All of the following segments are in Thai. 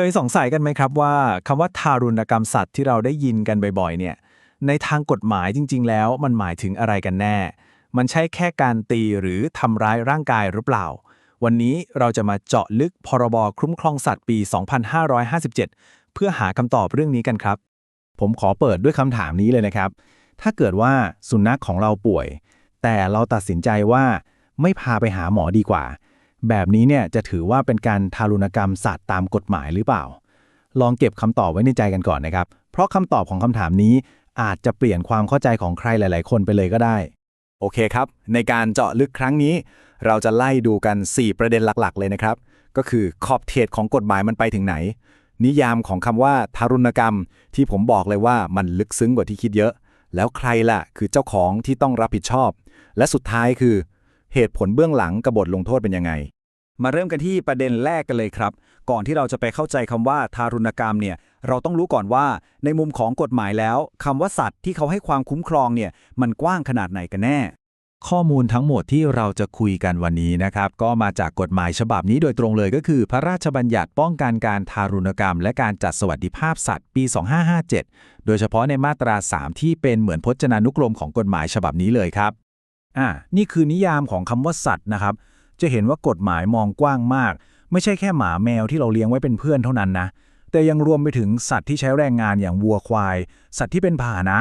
ยสงสัยกันไหมครับว่าคำว่าทารุณกรรมสัตว์ที่เราได้ยินกันบ่อยๆเนี่ยในทางกฎหมายจริงๆแล้วมันหมายถึงอะไรกันแน่มันใช่แค่การตีหรือทำร้ายร่างกายหรือเปล่าวันนี้เราจะมาเจาะลึกพรบคุ้มครองสัตว์ปี 2557 เพื่อหาคำตอบเรื่องนี้กันครับผมขอเปิดด้วยคำถามนี้เลยนะครับถ้าเกิดว่าสุนัขของเราป่วยแต่เราตัดสินใจว่าไม่พาไปหาหมอดีกว่าแบบนี้เนี่ยจะถือว่าเป็นการทารุณกรรมสัตว์ตามกฎหมายหรือเปล่าลองเก็บคำตอบไว้ในใจกันก่อนนะครับเพราะคำตอบของคำถามนี้อาจจะเปลี่ยนความเข้าใจของใครหลายๆคนไปเลยก็ได้โอเคครับในการเจาะลึกครั้งนี้เราจะไล่ดูกัน 4 ประเด็นหลักๆเลยนะครับก็คือขอบเขตของกฎหมายมันไปถึงไหนนิยามของคำว่าทารุณกรรมที่ผมบอกเลยว่ามันลึกซึ้งกว่าที่คิดเยอะแล้วใครล่ะคือเจ้าของที่ต้องรับผิดชอบและสุดท้ายคือเหตุผลเบื้องหลังกับบทลงโทษเป็นยังไงมาเริ่มกันที่ประเด็นแรกกันเลยครับก่อนที่เราจะไปเข้าใจคำว่าทารุณกรรมเนี่ยเราต้องรู้ก่อนว่าในมุมของกฎหมายแล้วคำว่าสัตว์ที่เขาให้ความคุ้มครองเนี่ยมันกว้างขนาดไหนกันแน่ข้อมูลทั้งหมดที่เราจะคุยกันวันนี้นะครับก็มาจากกฎหมายฉบับนี้โดยตรงเลยก็คือพระราชบัญญัติป้องกันการทารุณกรรมและการจัดสวัสดิภาพสัตว์ปี 2557 โดยเฉพาะในมาตรา 3 ที่เป็นเหมือนพจนานุกรมของกฎหมายฉบับนี้เลยครับนี่คือนิยามของคำว่าสัตว์นะครับจะเห็นว่ากฎหมายมองกว้างมากไม่ใช่แค่หมาแมวที่เราเลี้ยงไว้เป็นเพื่อนเท่านั้นนะแต่ยังรวมไปถึงสัตว์ที่ใช้แรงงานอย่างวัวควายสัตว์ที่เป็นพาหนะ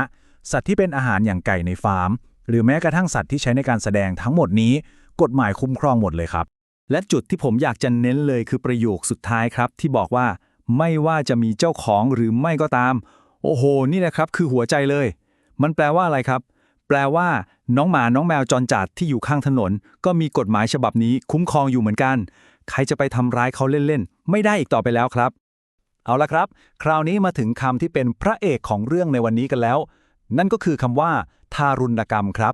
สัตว์ที่เป็นอาหารอย่างไก่ในฟาร์มหรือแม้กระทั่งสัตว์ที่ใช้ในการแสดงทั้งหมดนี้กฎหมายคุ้มครองหมดเลยครับและจุดที่ผมอยากจะเน้นเลยคือประโยคสุดท้ายครับที่บอกว่าไม่ว่าจะมีเจ้าของหรือไม่ก็ตามโอ้โหนี่แหละครับคือหัวใจเลยมันแปลว่าอะไรครับแปลว่าน้องหมาน้องแมวจรจัดที่อยู่ข้างถนนก็มีกฎหมายฉบับนี้คุ้มครองอยู่เหมือนกันใครจะไปทำร้ายเขาเล่นๆไม่ได้อีกต่อไปแล้วครับเอาละครับคราวนี้มาถึงคำที่เป็นพระเอกของเรื่องในวันนี้กันแล้วนั่นก็คือคำว่าทารุณกรรมครับ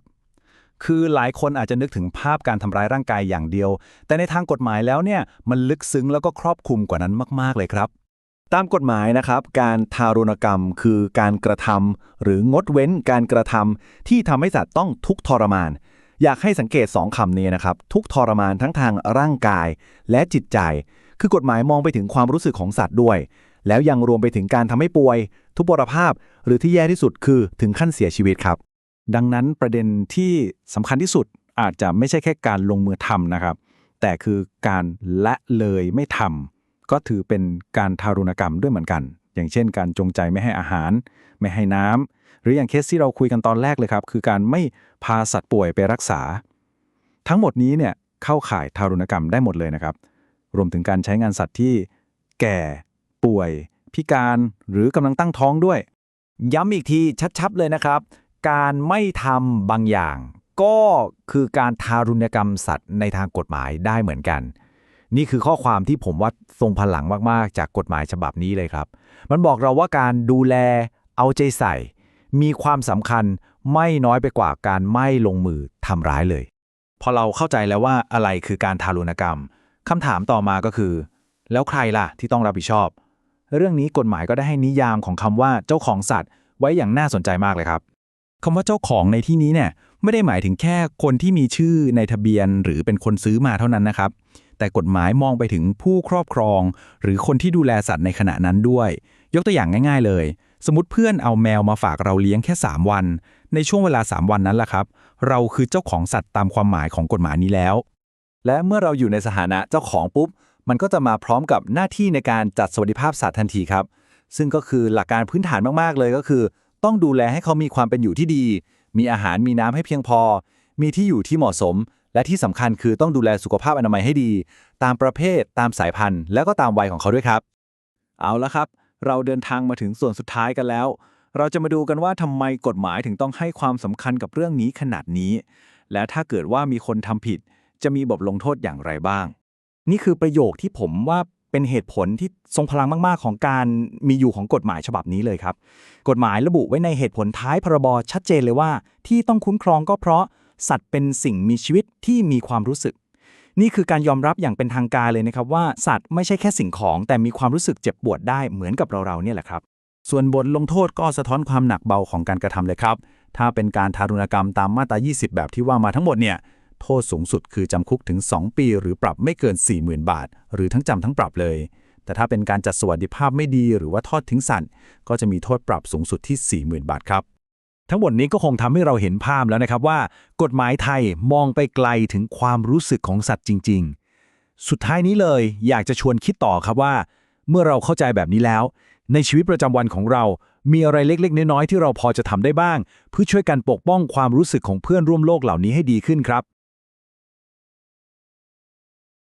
คือหลายคนอาจจะนึกถึงภาพการทำร้ายร่างกายอย่างเดียวแต่ในทางกฎหมายแล้วเนี่ยมันลึกซึ้งแล้วก็ครอบคลุมกว่านั้นมากๆเลยครับตามกฎหมายนะครับการทารุณกรรมคือการกระทำหรืองดเว้นการกระทำที่ทำให้สัตว์ต้องทุกข์ทรมานอยากให้สังเกต2คำนี้นะครับทุกข์ทรมานทั้งทางร่างกายและจิตใจคือกฎหมายมองไปถึงความรู้สึกของสัตว์ด้วยแล้วยังรวมไปถึงการทำให้ป่วยทุพพลภาพหรือที่แย่ที่สุดคือถึงขั้นเสียชีวิตครับดังนั้นประเด็นที่สำคัญที่สุดอาจจะไม่ใช่แค่การลงมือทำนะครับแต่คือการละเลยไม่ทำก็ถือเป็นการทารุณกรรมด้วยเหมือนกันอย่างเช่นการจงใจไม่ให้อาหารไม่ให้น้ำหรืออย่างเคสที่เราคุยกันตอนแรกเลยครับคือการไม่พาสัตว์ป่วยไปรักษาทั้งหมดนี้เนี่ยเข้าข่ายทารุณกรรมได้หมดเลยนะครับรวมถึงการใช้งานสัตว์ที่แก่ป่วยพิการหรือกำลังตั้งท้องด้วยย้ำอีกทีชัดๆเลยนะครับการไม่ทำบางอย่างก็คือการทารุณกรรมสัตว์ในทางกฎหมายได้เหมือนกันนี่คือข้อความที่ผมว่าทรงพลังมากๆจากกฎหมายฉบับนี้เลยครับมันบอกเราว่าการดูแลเอาใจใส่มีความสำคัญไม่น้อยไปกว่าการไม่ลงมือทำร้ายเลยพอเราเข้าใจแล้วว่าอะไรคือการทารุณกรรมคำถามต่อมาก็คือแล้วใครล่ะที่ต้องรับผิดชอบเรื่องนี้กฎหมายก็ได้ให้นิยามของคำว่าเจ้าของสัตว์ไว้อย่างน่าสนใจมากเลยครับคำว่าเจ้าของในที่นี้เนี่ยไม่ได้หมายถึงแค่คนที่มีชื่อในทะเบียนหรือเป็นคนซื้อมาเท่านั้นนะครับแต่กฎหมายมองไปถึงผู้ครอบครองหรือคนที่ดูแลสัตว์ในขณะนั้นด้วยยกตัวอย่างง่ายๆเลยสมมติเพื่อนเอาแมวมาฝากเราเลี้ยงแค่3วันในช่วงเวลา3วันนั้นแหละครับเราคือเจ้าของสัตว์ตามความหมายของกฎหมายนี้แล้วและเมื่อเราอยู่ในสถานะเจ้าของปุ๊บมันก็จะมาพร้อมกับหน้าที่ในการจัดสวัสดิภาพสัตว์ทันทีครับซึ่งก็คือหลักการพื้นฐานมากๆเลยก็คือต้องดูแลให้เขามีความเป็นอยู่ที่ดีมีอาหารมีน้ำให้เพียงพอมีที่อยู่ที่เหมาะสมและที่สำคัญคือต้องดูแลสุขภาพอนามัยให้ดีตามประเภทตามสายพันธุ์แล้วก็ตามวัยของเขาด้วยครับเอาละครับเราเดินทางมาถึงส่วนสุดท้ายกันแล้วเราจะมาดูกันว่าทำไมกฎหมายถึงต้องให้ความสำคัญกับเรื่องนี้ขนาดนี้และถ้าเกิดว่ามีคนทำผิดจะมีบทลงโทษอย่างไรบ้างนี่คือประโยคที่ผมว่าเป็นเหตุผลที่ทรงพลังมากๆของการมีอยู่ของกฎหมายฉบับนี้เลยครับกฎหมายระบุไว้ในเหตุผลท้ายพรบชัดเจนเลยว่าที่ต้องคุ้มครองก็เพราะสัตว์เป็นสิ่งมีชีวิตที่มีความรู้สึกนี่คือการยอมรับอย่างเป็นทางการเลยนะครับว่าสัตว์ไม่ใช่แค่สิ่งของแต่มีความรู้สึกเจ็บปวดได้เหมือนกับเราเนี่ยแหละครับส่วนบทลงโทษก็สะท้อนความหนักเบาของการกระทำเลยครับถ้าเป็นการทารุณกรรมตามมาตรา 20 แบบที่ว่ามาทั้งหมดเนี่ยโทษสูงสุดคือจำคุกถึง2 ปีหรือปรับไม่เกิน 40,000 บาทหรือทั้งจำทั้งปรับเลย แต่ถ้าเป็นการจัดสวัสดิภาพไม่ดีหรือว่าทอดทิ้งสัตว์ก็จะมีโทษปรับสูงสุดที่ 40,000 บาทครับ ทั้งหมดนี้ก็คงทำให้เราเห็นภาพแล้วนะครับว่ากฎหมายไทยมองไปไกลถึงความรู้สึกของสัตว์จริงๆ สุดท้ายนี้เลยอยากจะชวนคิดต่อครับว่า เมื่อเราเข้าใจแบบนี้แล้ว ในชีวิตประจำวันของเรา มีอะไรเล็กๆน้อยๆที่เราพอจะทำได้บ้าง เพื่อช่วยกันปกป้องความรู้สึกของเพื่อนร่วมโลกเหล่านี้ให้ดีขึ้นครับ